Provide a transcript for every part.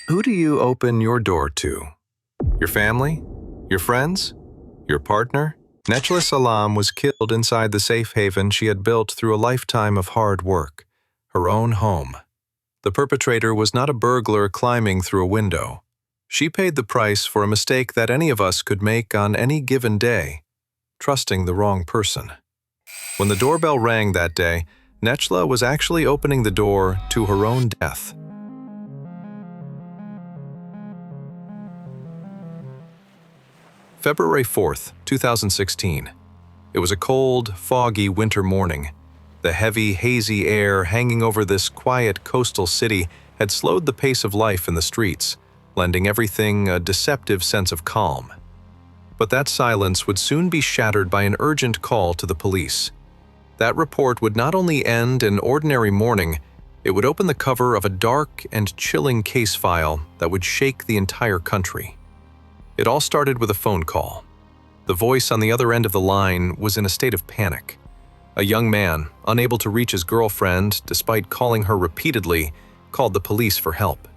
Who do you open your door to? Your family? Your friends? Your partner? Necla Sağlam was killed inside the safe haven she had built through a lifetime of hard work, her own home. The perpetrator was not a burglar climbing through a window. She paid the price for a mistake that any of us could make on any given day, trusting the wrong person. When the doorbell rang that day, Necla was actually opening the door to her own death. February 4th, 2016. It was a cold, foggy winter morning. The heavy, hazy air hanging over this quiet coastal city had slowed the pace of life in the streets, lending everything a deceptive sense of calm. But that silence would soon be shattered by an urgent call to the police. That report would not only end an ordinary morning, it would open the cover of a dark and chilling case file that would shake the entire country. It all started with a phone call. The voice on the other end of the line was in a state of panic. A young man, unable to reach his girlfriend despite calling her repeatedly, called the police for help.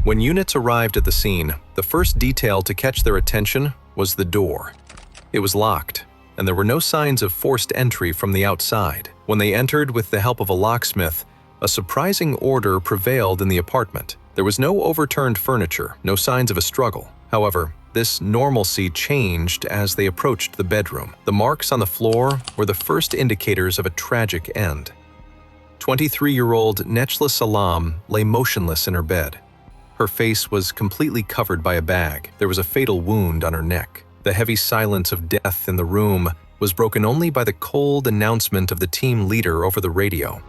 When units arrived at the scene, the first detail to catch their attention was the door. It was locked, and there were no signs of forced entry from the outside. When they entered with the help of a locksmith, a surprising order prevailed in the apartment. There was no overturned furniture, no signs of a struggle. However, this normalcy changed as they approached the bedroom. The marks on the floor were the first indicators of a tragic end. 23-year-old Necla Sağlam lay motionless in her bed. Her face was completely covered by a bag. There was a fatal wound on her neck. The heavy silence of death in the room was broken only by the cold announcement of the team leader over the radio.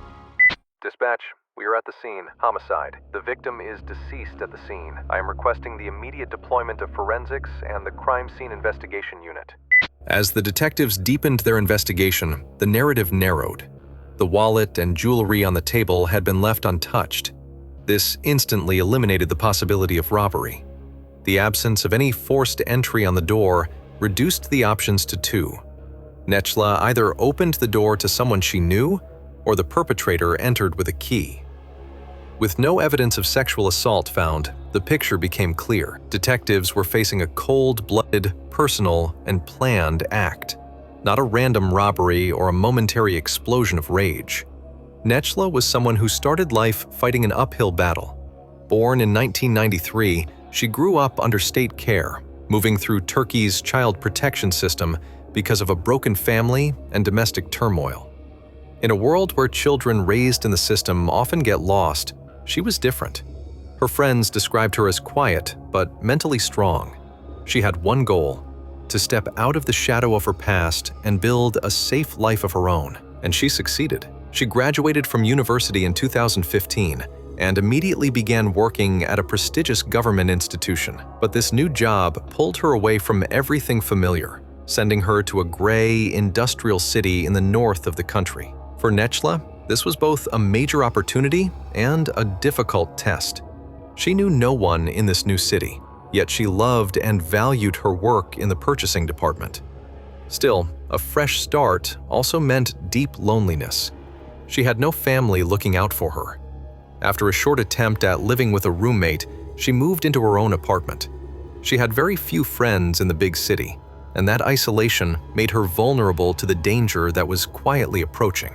Dispatch, we are at the scene. Homicide. The victim is deceased at the scene. I am requesting the immediate deployment of forensics and the crime scene investigation unit. As the detectives deepened their investigation, the narrative narrowed. The wallet and jewelry on the table had been left untouched. This instantly eliminated the possibility of robbery. The absence of any forced entry on the door reduced the options to two. Necla either opened the door to someone she knew, or the perpetrator entered with a key. With no evidence of sexual assault found, the picture became clear. Detectives were facing a cold-blooded, personal, and planned act, not a random robbery or a momentary explosion of rage. Necla was someone who started life fighting an uphill battle. Born in 1993, she grew up under state care, moving through Turkey's child protection system because of a broken family and domestic turmoil. In a world where children raised in the system often get lost, she was different. Her friends described her as quiet, but mentally strong. She had one goal: to step out of the shadow of her past and build a safe life of her own, and she succeeded. She graduated from university in 2015 and immediately began working at a prestigious government institution. But this new job pulled her away from everything familiar, sending her to a gray, industrial city in the north of the country. For Necla, this was both a major opportunity and a difficult test. She knew no one in this new city, yet she loved and valued her work in the purchasing department. Still, a fresh start also meant deep loneliness. She had no family looking out for her. After a short attempt at living with a roommate, she moved into her own apartment. She had very few friends in the big city, and that isolation made her vulnerable to the danger that was quietly approaching.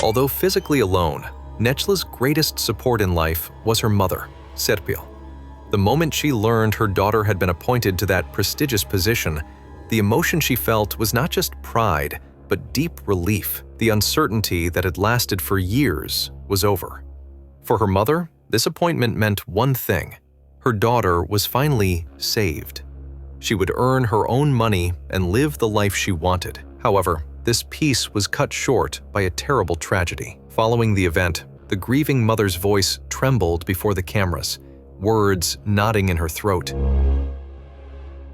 Although physically alone, Necla's greatest support in life was her mother, Serpil. The moment she learned her daughter had been appointed to that prestigious position, the emotion she felt was not just pride, but deep relief. The uncertainty that had lasted for years was over. For her mother, this appointment meant one thing: her daughter was finally saved. She would earn her own money and live the life she wanted. However, this peace was cut short by a terrible tragedy. Following the event, the grieving mother's voice trembled before the cameras, words knotting in her throat.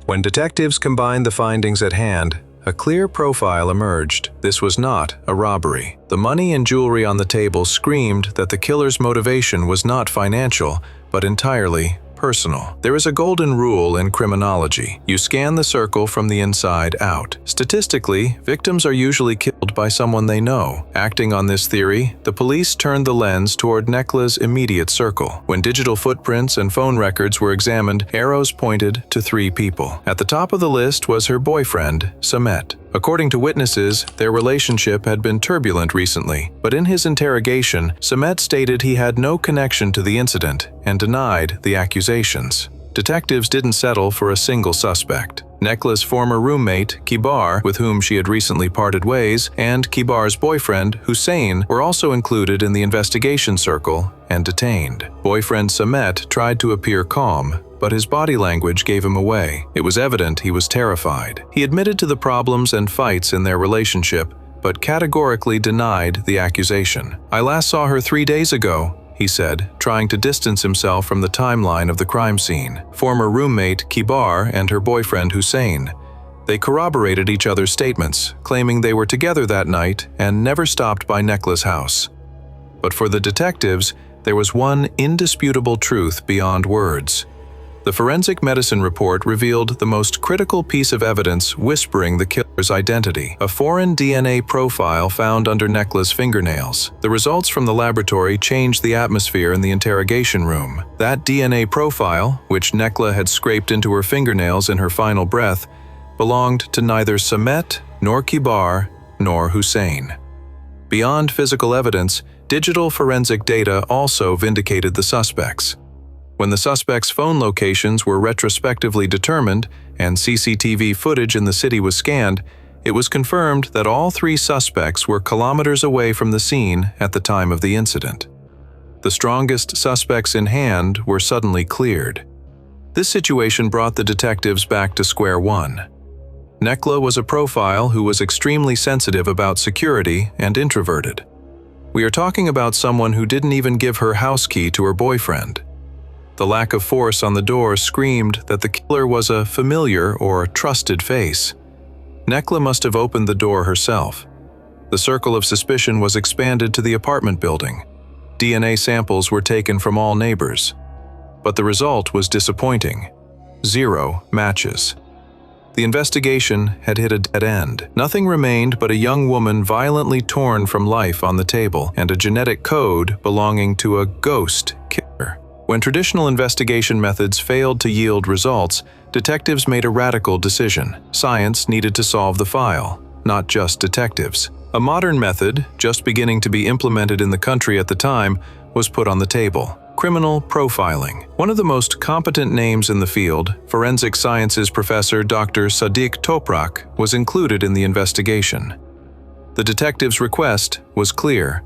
When detectives combined the findings at hand, a clear profile emerged. This was not a robbery. The money and jewelry on the table screamed that the killer's motivation was not financial, but entirely personal. There is a golden rule in criminology. You scan the circle from the inside out. Statistically, victims are usually killed by someone they know. Acting on this theory, the police turned the lens toward Necla's immediate circle. When digital footprints and phone records were examined, arrows pointed to 3 people. At the top of the list was her boyfriend, Samet. According to witnesses, their relationship had been turbulent recently, but in his interrogation, Samet stated he had no connection to the incident and denied the accusations. Detectives didn't settle for a single suspect. Necla's former roommate, Kibar, with whom she had recently parted ways, and Kibar's boyfriend, Hussein, were also included in the investigation circle and detained. Boyfriend Samet tried to appear calm, but his body language gave him away. It was evident he was terrified. He admitted to the problems and fights in their relationship, but categorically denied the accusation. "I last saw her 3 days ago," he said, trying to distance himself from the timeline of the crime scene. Former roommate Kibar and her boyfriend Hussein. They corroborated each other's statements, claiming they were together that night and never stopped by Necla's house. But for the detectives, there was one indisputable truth beyond words. The forensic medicine report revealed the most critical piece of evidence whispering the killer's identity, a foreign DNA profile found under Necla's fingernails. The results from the laboratory changed the atmosphere in the interrogation room. That DNA profile, which Necla had scraped into her fingernails in her final breath, belonged to neither Samet, nor Kibar, nor Hussein. Beyond physical evidence, digital forensic data also vindicated the suspects. When the suspects' phone locations were retrospectively determined and CCTV footage in the city was scanned, it was confirmed that all 3 suspects were kilometers away from the scene at the time of the incident. The strongest suspects in hand were suddenly cleared. This situation brought the detectives back to square one. Necla was a profile who was extremely sensitive about security and introverted. We are talking about someone who didn't even give her house key to her boyfriend. The lack of force on the door screamed that the killer was a familiar or trusted face. Necla must have opened the door herself. The circle of suspicion was expanded to the apartment building. DNA samples were taken from all neighbors. But the result was disappointing. 0 matches. The investigation had hit a dead end. Nothing remained but a young woman violently torn from life on the table and a genetic code belonging to a ghost killer. When traditional investigation methods failed to yield results, detectives made a radical decision. Science needed to solve the file, not just detectives. A modern method, just beginning to be implemented in the country at the time, was put on the table: criminal profiling. One of the most competent names in the field, forensic sciences professor Dr. Sadiq Toprak, was included in the investigation. The detective's request was clear.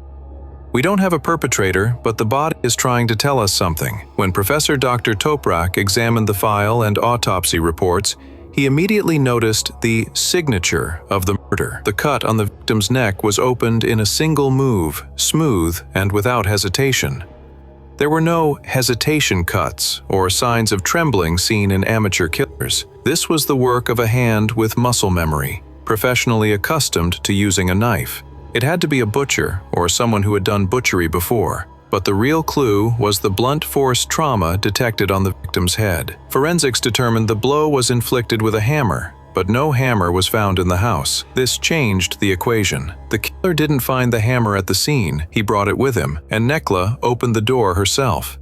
"We don't have a perpetrator, but the body is trying to tell us something." When Professor Dr. Toprak examined the file and autopsy reports, he immediately noticed the signature of the murder. The cut on the victim's neck was opened in a single move, smooth and without hesitation. There were no hesitation cuts or signs of trembling seen in amateur killers. This was the work of a hand with muscle memory, professionally accustomed to using a knife. It had to be a butcher or someone who had done butchery before, but the real clue was the blunt force trauma detected on the victim's head. Forensics determined the blow was inflicted with a hammer, but no hammer was found in the house. This changed the equation. The killer didn't find the hammer at the scene, he brought it with him, and Necla opened the door herself.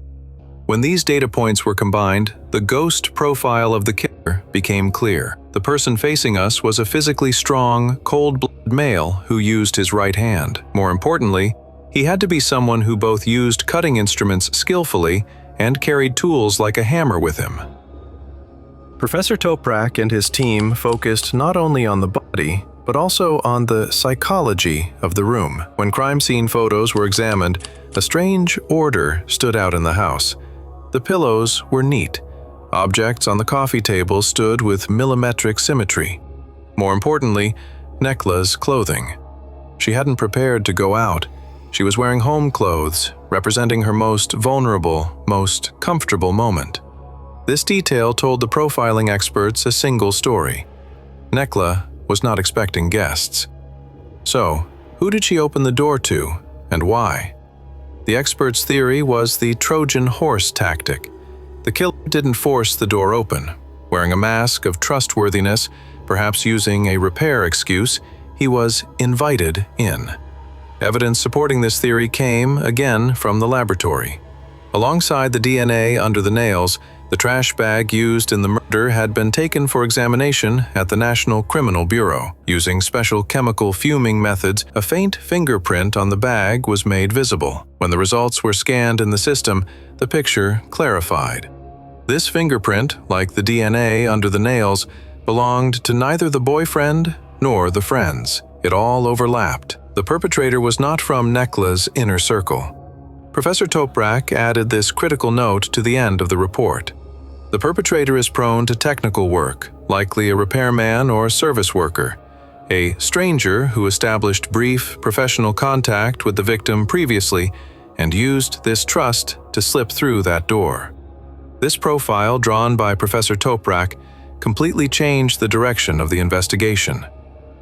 When these data points were combined, the ghost profile of the killer became clear. The person facing us was a physically strong, cold-blooded male who used his right hand. More importantly, he had to be someone who both used cutting instruments skillfully and carried tools like a hammer with him. Professor Toprak and his team focused not only on the body, but also on the psychology of the room. When crime scene photos were examined, a strange order stood out in the house. The pillows were neat. Objects on the coffee table stood with millimetric symmetry. More importantly, Necla's clothing. She hadn't prepared to go out. She was wearing home clothes, representing her most vulnerable, most comfortable moment. This detail told the profiling experts a single story. Necla was not expecting guests. So, who did she open the door to, and why? The experts' theory was the Trojan horse tactic. The killer didn't force the door open. Wearing a mask of trustworthiness, perhaps using a repair excuse, he was invited in. Evidence supporting this theory came, again, from the laboratory. Alongside the DNA under the nails, the trash bag used in the murder had been taken for examination at the National Criminal Bureau. Using special chemical fuming methods, a faint fingerprint on the bag was made visible. When the results were scanned in the system, the picture clarified. This fingerprint, like the DNA under the nails, belonged to neither the boyfriend nor the friends. It all overlapped. The perpetrator was not from Necla's inner circle. Professor Toprak added this critical note to the end of the report. The perpetrator is prone to technical work, likely a repairman or service worker, a stranger who established brief professional contact with the victim previously and used this trust to slip through that door. This profile, drawn by Professor Toprak, completely changed the direction of the investigation.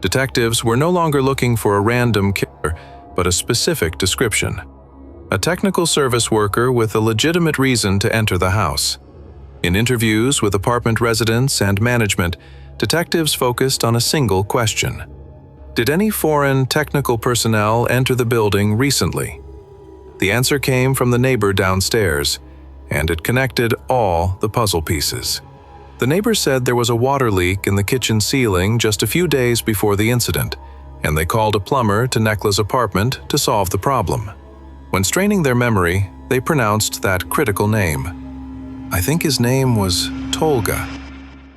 Detectives were no longer looking for a random killer, but a specific description. A technical service worker with a legitimate reason to enter the house. In interviews with apartment residents and management, detectives focused on a single question. Did any foreign technical personnel enter the building recently? The answer came from the neighbor downstairs, and it connected all the puzzle pieces. The neighbor said there was a water leak in the kitchen ceiling just a few days before the incident, and they called a plumber to Necla's apartment to solve the problem. When straining their memory, they pronounced that critical name. I think his name was Tolga.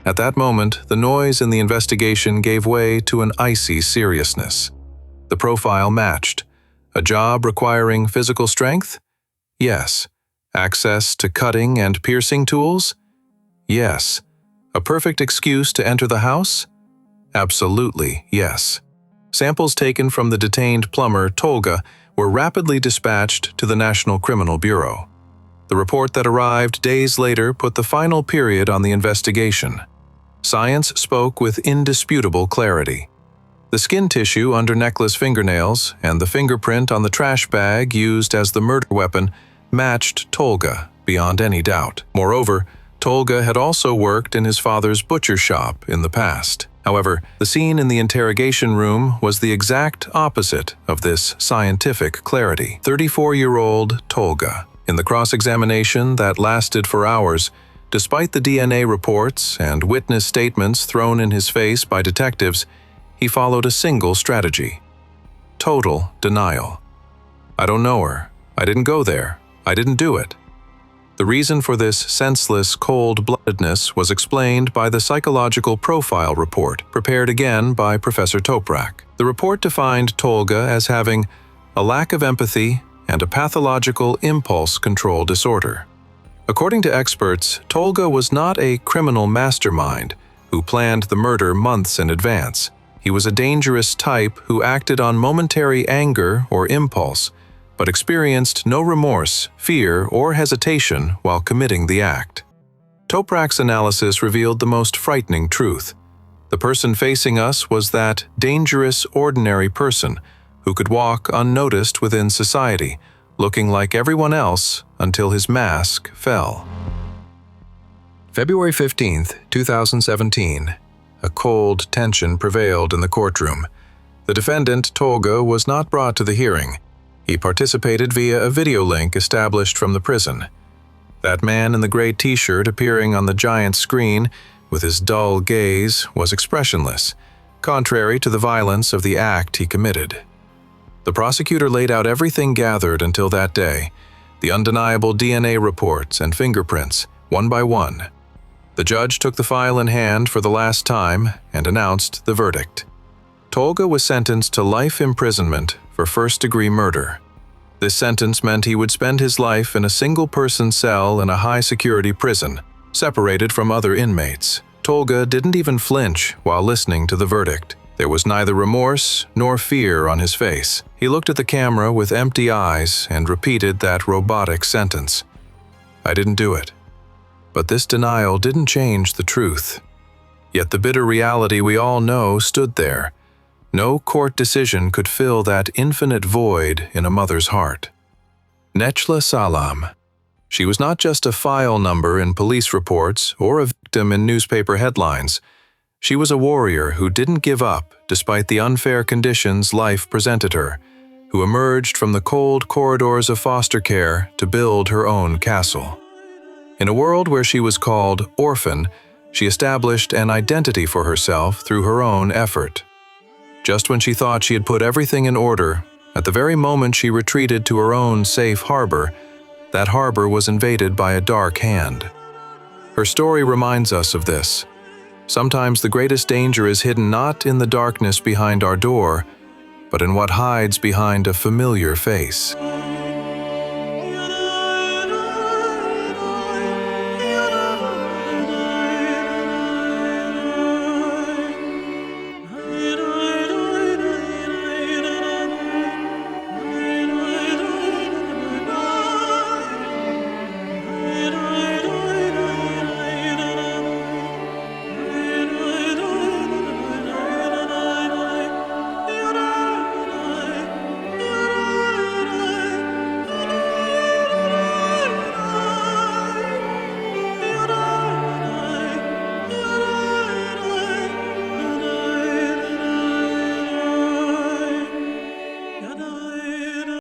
At that moment, the noise in the investigation gave way to an icy seriousness. The profile matched. A job requiring physical strength? Yes. Access to cutting and piercing tools? Yes. A perfect excuse to enter the house? Absolutely, yes. Samples taken from the detained plumber, Tolga, were rapidly dispatched to the National Criminal Bureau. The report that arrived days later put the final period on the investigation. Science spoke with indisputable clarity. The skin tissue under Necla's fingernails and the fingerprint on the trash bag used as the murder weapon matched Tolga beyond any doubt. Moreover, Tolga had also worked in his father's butcher shop in the past. However, the scene in the interrogation room was the exact opposite of this scientific clarity. 34-year-old Tolga. In the cross-examination that lasted for hours, despite the DNA reports and witness statements thrown in his face by detectives, he followed a single strategy: total denial. I don't know her. I didn't go there. I didn't do it. The reason for this senseless cold-bloodedness was explained by the psychological profile report, prepared again by Professor Toprak. The report defined Tolga as having a lack of empathy and a pathological impulse control disorder. According to experts, Tolga was not a criminal mastermind who planned the murder months in advance. He was a dangerous type who acted on momentary anger or impulse, but experienced no remorse, fear, or hesitation while committing the act. Toprak's analysis revealed the most frightening truth. The person facing us was that dangerous, ordinary person who could walk unnoticed within society, looking like everyone else until his mask fell. February 15, 2017. A cold tension prevailed in the courtroom. The defendant, Tolga, was not brought to the hearing. He participated via a video link established from the prison. That man in the gray t-shirt appearing on the giant screen with his dull gaze was expressionless, contrary to the violence of the act he committed. The prosecutor laid out everything gathered until that day, the undeniable DNA reports and fingerprints, one by one. The judge took the file in hand for the last time and announced the verdict. Tolga was sentenced to life imprisonment for first-degree murder. This sentence meant he would spend his life in a single-person cell in a high-security prison, separated from other inmates. Tolga didn't even flinch while listening to the verdict. There was neither remorse nor fear on his face. He looked at the camera with empty eyes and repeated that robotic sentence. I didn't do it. But this denial didn't change the truth. Yet the bitter reality we all know stood there. No court decision could fill that infinite void in a mother's heart. Necla Sağlam. She was not just a file number in police reports or a victim in newspaper headlines. She was a warrior who didn't give up despite the unfair conditions life presented her, who emerged from the cold corridors of foster care to build her own castle. In a world where she was called orphan, she established an identity for herself through her own effort. Just when she thought she had put everything in order, at the very moment she retreated to her own safe harbor, that harbor was invaded by a dark hand. Her story reminds us of this. Sometimes the greatest danger is hidden not in the darkness behind our door, but in what hides behind a familiar face.